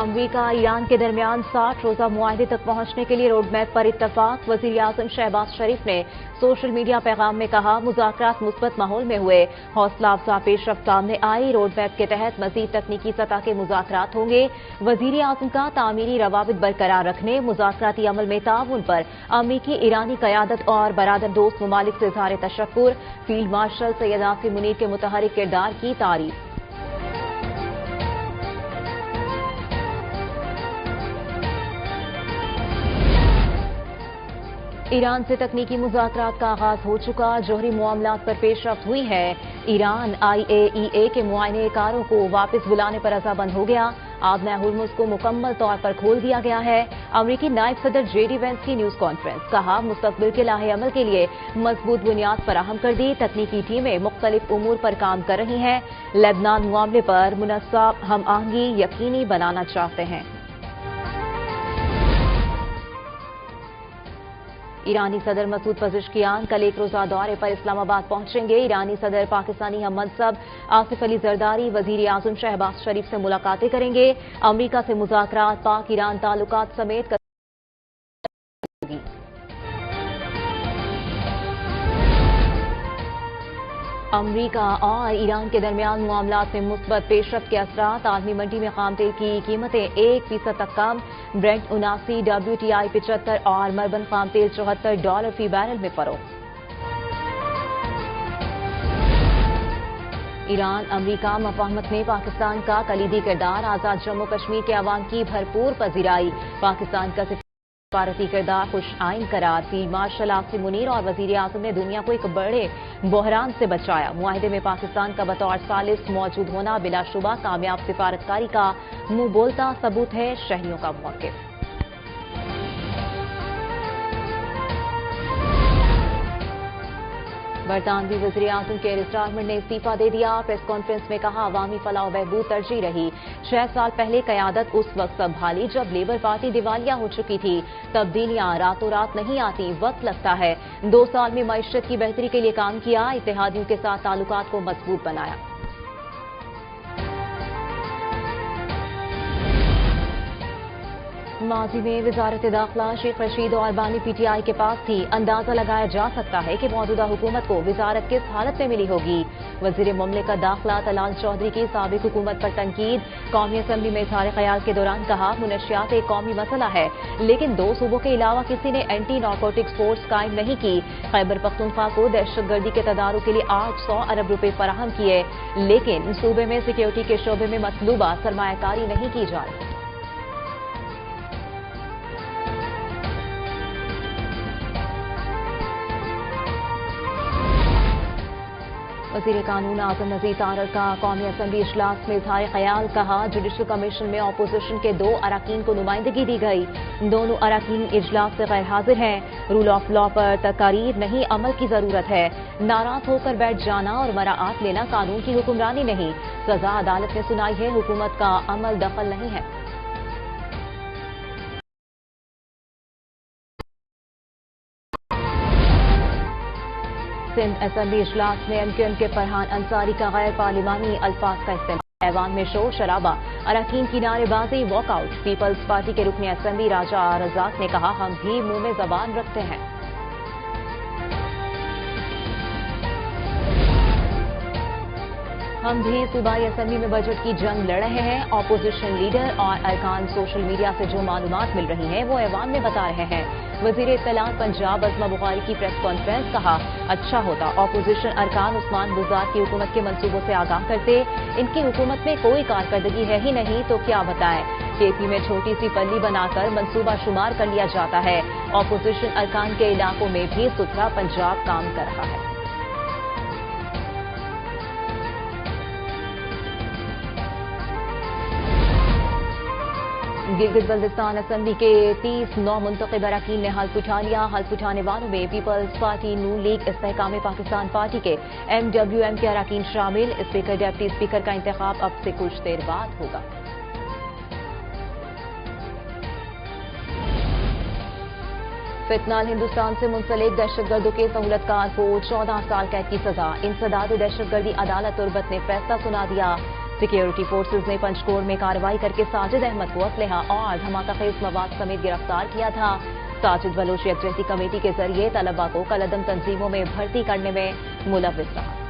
امریکہ ایران کے درمیان 60 روزہ معاہدے تک پہنچنے کے لیے روڈ میپ پر اتفاق۔ وزیر اعظم شہباز شریف نے سوشل میڈیا پیغام میں کہا، مذاکرات مثبت ماحول میں ہوئے، حوصلہ افزا پیش رفت سامنے آئی، روڈ میپ کے تحت مزید تکنیکی سطح کے مذاکرات ہوں گے۔ وزیر اعظم کا تعمیری روابط برقرار رکھنے، مذاکراتی عمل میں تعاون پر امریکی ایرانی قیادت اور برادر دوست ممالک سے اظہار تشکر۔ فیلڈ مارشل سید آصم منیر کے متحرک کردار کی تعریف۔ ایران سے تکنیکی مذاکرات کا آغاز ہو چکا، جوہری معاملات پر پیش رفت ہوئی ہے۔ ایران IAEA کے معائنہ کاروں کو واپس بلانے پر رضامند ہو گیا۔ آبنہ ہرمز کو مکمل طور پر کھول دیا گیا ہے۔ امریکی نائب صدر JD وینس کی نیوز کانفرنس، کہا مستقبل کے لاہے عمل کے لیے مضبوط بنیاد فراہم کر دی، تکنیکی ٹیمیں مختلف امور پر کام کر رہی ہیں، لبنان معاملے پر منصف ہم آہنگی یقینی بنانا چاہتے ہیں۔ ایرانی صدر مسعود پزشکیان کل ایک روزہ دورے پر اسلام آباد پہنچیں گے۔ ایرانی صدر پاکستانی ہم منصب آصف علی زرداری وزیر اعظم شہباز شریف سے ملاقاتیں کریں گے۔ امریکہ سے مذاکرات، پاک ایران تعلقات سمیت امریکہ اور ایران کے درمیان معاملات میں مثبت پیش رفت کے اثرات، عالمی منڈی میں خام تیل کی قیمتیں 1% تک کم، برنٹ 79، WTI 75 اور مربن خام تیل $74 فی بیرل میں فروخت۔ ایران امریکہ مفاہمت میں پاکستان کا کلیدی کردار، آزاد جموں کشمیر کے عوام کی بھرپور پذیرائی، پاکستان کا سفارتی کردار خوش آئند قرار، فیلڈ مارشل آصم منیر اور وزیر اعظم نے دنیا کو ایک بڑے بحران سے بچایا، معاہدے میں پاکستان کا بطور ثالث موجود ہونا بلا شبہ کامیاب سفارتکاری کا منہ بولتا ثبوت ہے، شہریوں کا موقف۔ برطانوی وزیر اعظم کیئر سٹارمر نے استعفیٰ دے دیا، پریس کانفرنس میں کہا عوامی فلاح و بہبود ترجیح رہی، 6 سال پہلے قیادت اس وقت سنبھالی جب لیبر پارٹی دیوالیہ ہو چکی تھی، تبدیلیاں راتوں رات نہیں آتی، وقت لگتا ہے، 2 سال میں معیشت کی بہتری کے لیے کام کیا، اتحادیوں کے ساتھ تعلقات کو مضبوط بنایا۔ ماضی میں وزارت داخلہ شیخ رشید اور بانی PTI کے پاس تھی، اندازہ لگایا جا سکتا ہے کہ موجودہ حکومت کو وزارت کس حالت میں ملی ہوگی۔ وزیر مملکت داخلہ طلال چودھری کی سابق حکومت پر تنقید، قومی اسمبلی میں اظہار خیال کے دوران کہا منشیات ایک قومی مسئلہ ہے، لیکن 2 صوبوں کے علاوہ کسی نے اینٹی نارکوٹکس فورس قائم نہیں کی، خیبر پختونخوا کو دہشت گردی کے تدارک کے لیے 800 ارب روپے فراہم کیے، لیکن صوبے میں سیکیورٹی کے شعبے میں مطلوبہ سرمایہ کاری نہیں کی جا رہی۔ وزیر قانون اعظم نذیر تارڑ کا قومی اسمبلی اجلاس میں اظہار خیال، کہا جوڈیشل کمیشن میں اپوزیشن کے 2 اراکین کو نمائندگی دی گئی، دونوں اراکین اجلاس سے غیر حاضر ہیں، رول آف لا پر تقاریر نہیں عمل کی ضرورت ہے، ناراض ہو کر بیٹھ جانا اور مراعات لینا قانون کی حکمرانی نہیں، سزا عدالت نے سنائی ہے، حکومت کا عمل دخل نہیں ہے۔ سندھ اسمبلی اجلاس میں MQM کے فرحان انصاری کا غیر پارلیمانی الفاظ کا استعمال، ایوان میں شور شرابہ، اراکین کی نعرے بازی، واک آؤٹ، پیپلز پارٹی کے رکن اسمبلی راجہ رزاق نے کہا ہم بھی منہ میں زبان رکھتے ہیں۔ ہم بھی صوبائی اسمبلی میں بجٹ کی جنگ لڑ رہے ہیں، اپوزیشن لیڈر اور ارکان سوشل میڈیا سے جو معلومات مل رہی ہیں وہ ایوان میں بتا رہے ہیں۔ وزیر اطلاعات پنجاب عظمہ بخاری کی پریس کانفرنس، کہا اچھا ہوتا اپوزیشن ارکان عثمان بزدار کی حکومت کے منصوبوں سے آگاہ کرتے، ان کی حکومت میں کوئی کارکردگی ہے ہی نہیں تو کیا بتائیں، KP میں چھوٹی سی پلی بنا کر منصوبہ شمار کر لیا جاتا ہے، اپوزیشن ارکان کے علاقوں میں بھی ستھرا پنجاب کام کر رہا ہے۔ گلگت بلتستان اسمبلی کے 30 نو منتخب اراکین نے حلف اٹھا لیا، حلف اٹھانے والوں میں پیپلز پارٹی، نون لیگ، استحکام پاکستان پارٹی کے MWM کے اراکین شامل، اسپیکر ڈپٹی اسپیکر کا انتخاب اب سے کچھ دیر بعد ہوگا۔ فتنال ہندوستان سے منسلک دہشت گردوں کے سہولت کار کو 14 سال قید کی سزا، انسداد دہشت گردی عدالت تربت نے فیصلہ سنا دیا، सिक्योरिटी फोर्सेज ने पंचकोट में कार्रवाई करके साजिद अहमद को असलहा और धमाका खेज मवाद समेत गिरफ्तार किया था। साजिद बलोच यकजहती कमेटी के जरिए तलबा को कलअदम तंजीमों में भर्ती करने में मुलव्विस रहा।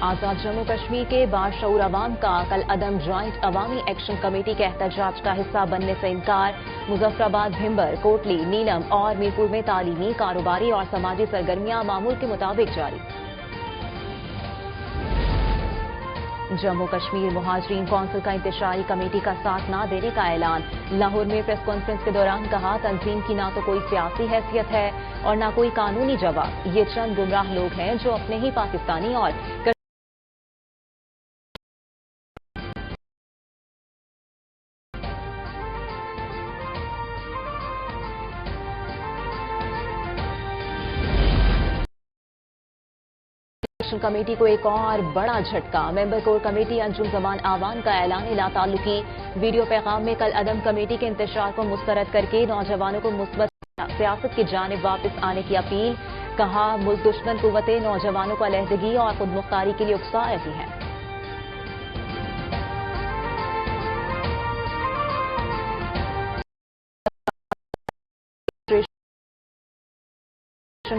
आजाद जम्मू कश्मीर के बाशऊर अवाम का कल अदम ज्वाइंट अवामी एक्शन कमेटी के एहतजाज का हिस्सा बनने से इनकार। मुजफ्फराबाद, भिंबर, कोटली, नीलम और मीरपुर में तालीमी, कारोबारी और समाजी सरगर्मियां मामूल के मुताबिक जारी। जम्मू कश्मीर मुहाजिरीन कौंसिल का इंतशारी कमेटी का साथ न देने का ऐलान। लाहौर में प्रेस कॉन्फ्रेंस के दौरान कहा, तंजीम की ना तो कोई सियासी हैसियत है और ना कोई कानूनी जवाब। ये चंद गुमराह लोग हैं जो अपने ही पाकिस्तानी और कमेटी को एक और बड़ा झटका। Member core committee Anjum Zaman Awan का ऐलान ला ताल्लुकी। वीडियो पैगाम में कल अदम कमेटी के इंतशार को मुस्तरद करके नौजवानों को मुस्बत सियासत की जानिब वापस आने की अपील। कहा, मुल्क दुश्मन कुव्वतें नौजवानों को अलहदगी और खुद मुख्तारी के लिए उकसा रही हैं।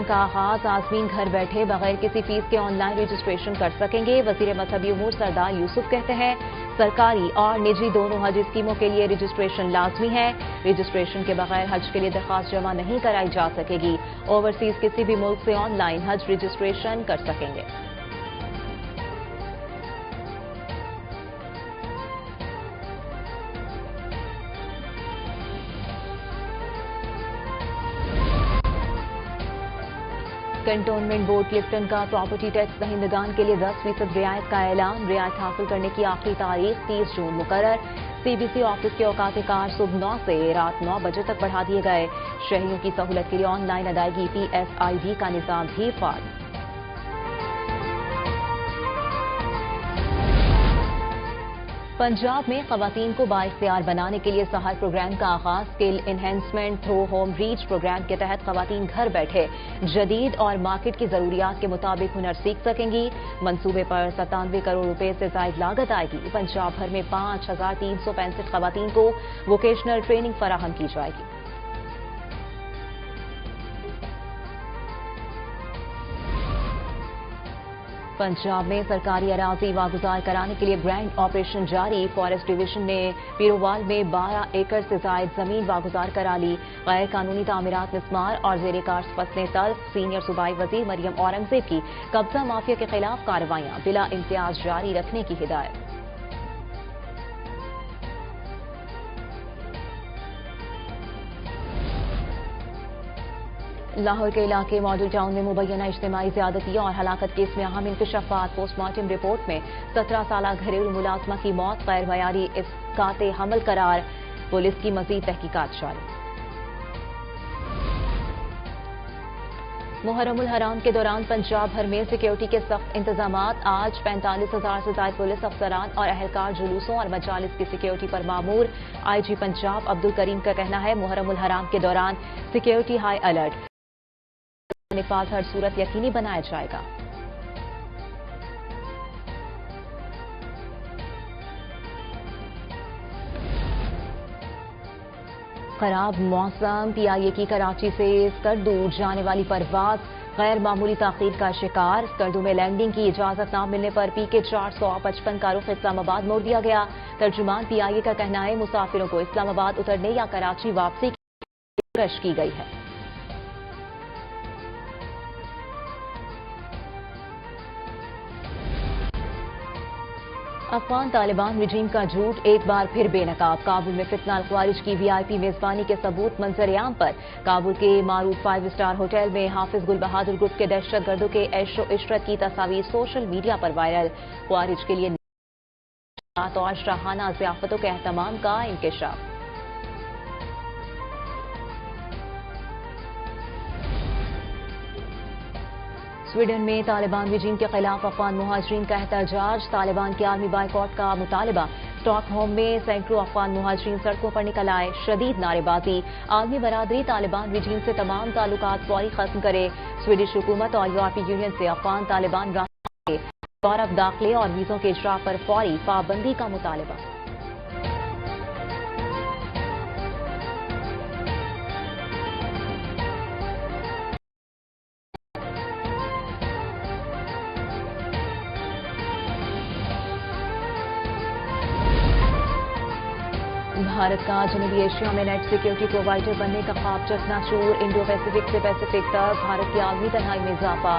का आगाज आजमीन घर बैठे बगैर किसी फीस के ऑनलाइन रजिस्ट्रेशन कर सकेंगे। वजीर मजहबी उमूर सरदार यूसुफ कहते हैं, सरकारी और निजी दोनों हज स्कीमों के लिए रजिस्ट्रेशन लाजमी है। रजिस्ट्रेशन के बगैर हज के लिए दरखास्त जमा नहीं कराई जा सकेगी। ओवरसीज किसी भी मुल्क से ऑनलाइन हज रजिस्ट्रेशन कर सकेंगे। कंटोनमेंट बोर्ड क्लिफ्टन का प्रॉपर्टी टैक्स दहिंदगान के लिए 10% रियायत का ऐलान। रियायत हासिल करने की आखिरी तारीख 30 जून मुकर्रर। सीबीसी ऑफिस के औकात कार सुबह 9 से रात 9 बजे तक बढ़ा दिए गए। शहरियों की सहूलत के लिए ऑनलाइन अदायगी PSID का निजाम भी फाल। पंजाब में खवातीन को बाइख्तियार बनाने के लिए सहर प्रोग्राम का आगाज। Skill enhancement through home reach program के तहत खवातीन घर बैठे जदीद और मार्केट की जरूरियात के मुताबिक हुनर सीख सकेंगी। मंसूबे पर 97 करोड़ रुपए से जायद लागत आएगी। पंजाब भर में 5365 खवातीन को वोकेशनल ट्रेनिंग फराहम की जाएगी। पंजाब में सरकारी अराजी वागुजार कराने के लिए ग्रैंड ऑपरेशन जारी। फॉरेस्ट डिवीजन ने पीरोवाल में 12 एकड़ से जायद जमीन वागुजार करा ली। गैर कानूनी तामीरात मिसमार और जेर कार्स फसलें तल्ख। सीनियर सूबाई वजीर मरियम औरंगजेब की कब्जा माफिया के खिलाफ कार्रवाइयां बिला इम्तियाज जारी रखने की हिदायत। लाहौर के इलाके मॉडल टाउन में मुबैना इज्तिमाई ज़्यादती और हलाकत केस में अहम इंकशाफात। पोस्टमार्टम रिपोर्ट में 17 साला घरेलू मुलाजमा की मौत गैर मयारी इसकाते हमल करार। पुलिस की मजीद तहकीकात जारी। मुहर्रमुल हराम के दौरान पंजाब भर में सिक्योरिटी के सख्त इंतजामात। आज 45,000 से ज्यादा पुलिस अफसरान और अहलकार जुलूसों और मजालिस की सिक्योरिटी पर मामूर। IG पंजाब अब्दुल करीम का कहना है, मुहर्रमुल हराम के दौरान सिक्योरिटी हाई अलर्ट। निफाज हर सूरत यकीनी बनाया जाएगा। खराब मौसम। PIA की कराची से स्कर्दू जाने वाली परवाज गैर मामूली ताखीर का शिकार। स्कर्दू में लैंडिंग की इजाजत न मिलने पर PK 455 का रुख इस्लामाबाद मोड़ दिया गया। तर्जुमान PIA का कहना है, मुसाफिरों को इस्लामाबाद उतरने या कराची वापसी की कोशिश की गई है। अफगान तालिबान रिजीम का झूठ एक बार फिर बेनकाब। काबुल में फितना अल-ख्वारिज की VIP मेजबानी के सबूत मंजर-ए-आम पर। काबुल के मारूफ 5 स्टार होटल में हाफिज गुल बहादुर ग्रुप के दहशतगर्दों के ऐशो इशरत की तस्वीर सोशल मीडिया पर वायरल। ख्वारिज के लिए और शाहाना ज़ियाफतों के एहतमाम का इंकशाफ। स्वीडन में तालिबान रिजीम के खिलाफ अफगान मुहाजिरीन का एहतजाज। तालिबान की आर्मी बाइकआउट का मुतालबा। स्टॉक होम में सैकड़ों अफगान मुहाजिरीन सड़कों पर निकल आए। शदीद नारेबाजी। आलमी बरादरी तालिबान रिजीम से तमाम ताल्लुकात फौरी खत्म करे। स्वीडिश हुकूमत और यूरोपीय यूनियन से अफगान तालिबान यूरोप दाखिले और वीजों के इजरा पर फौरी पाबंदी का मुतालबा। भारत का जनूबी एशिया में नेट सिक्योरिटी प्रोवाइडर बनने का ख्वाब चकनाचूर। इंडो पैसिफिक से पैसिफिक तक भारत की आलमी तन्हाई में इजाफा।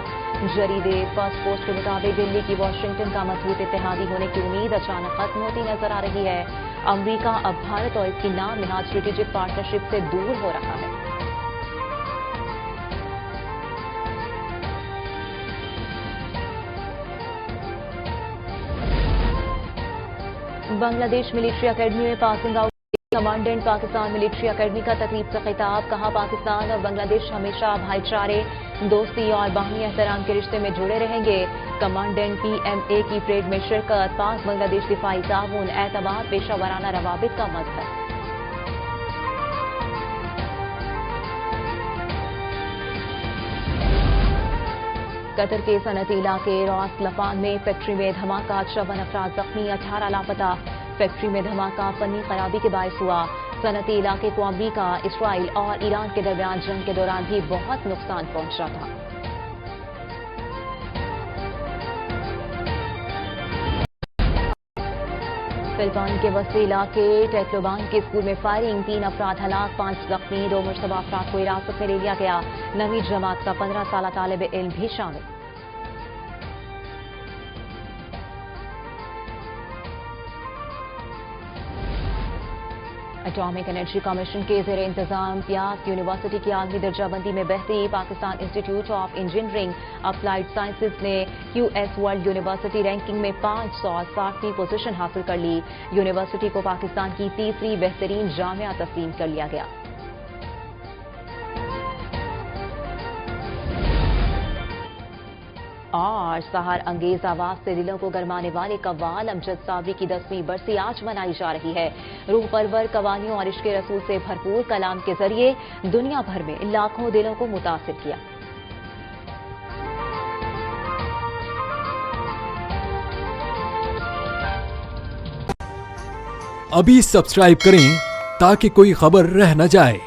जरीदे फर्स्ट पोस्ट के मुताबिक दिल्ली की वाशिंगटन का मजबूत इत्तेहादी होने की उम्मीद अचानक खत्म होती नजर आ रही है। अमरीका अब भारत और इसकी नाम नहाद स्ट्रेटेजिक पार्टनरशिप से दूर हो रहा है। बांग्लादेश मिलिट्री अकेडमी में passing out. Commandant Pakistan military academy का तकरीब से खिताब। कहा, पाकिस्तान और बांग्लादेश हमेशा भाईचारे, दोस्ती और बाहमी एहतराम के रिश्ते में जुड़े रहेंगे। कमांडेंट PMA की परेड में शिरकत। पाक बांग्लादेश दिफाई ताउन, एतबार, पेशा वराना रवाबित का मजहर। कतर के सनती इलाके रॉस लफान में फैक्ट्री में धमाका। 54 अफराद जख्मी, 18 लापता। फैक्ट्री में धमाका फनी खराबी के बायस हुआ। सनती इलाके को अमरीका, इसराइल और ईरान के दरमियान जंग के दौरान भी बहुत नुकसान पहुंचा था। फिलिपाइन के वस्ती इलाके टेक्लोबान के स्कूल में फायरिंग। 3 अफराद हलाक, 5 जख्मी। 2 मुश्तबा अफराद को हिरासत में ले लिया गया। नवी जमात का 15 साल तालिब इल्म भी शामिल। एटॉमिक एनर्जी कमीशन के ज़ेरे इंतजाम प्यास यूनिवर्सिटी की आलमी दर्जाबंदी में बेहतरी। Pakistan institute of engineering applied sciences ने QS वर्ल्ड यूनिवर्सिटी रैंकिंग में 560वीं पोजीशन हासिल कर ली। यूनिवर्सिटी को पाकिस्तान की तीसरी बेहतरीन जामिया तस्लीम कर लिया गया। और सहार अंगेज आवाज से दिलों को गरमाने वाले कव्वाल अमजद साबरी की 10वीं बरसी आज मनाई जा रही है। रूह परवर कवालियों और इश्क़ रसूल से भरपूर कलाम के जरिए दुनिया भर में लाखों दिलों को मुतासिर किया। अभी सब्सक्राइब करें ताकि कोई खबर रह न जाए।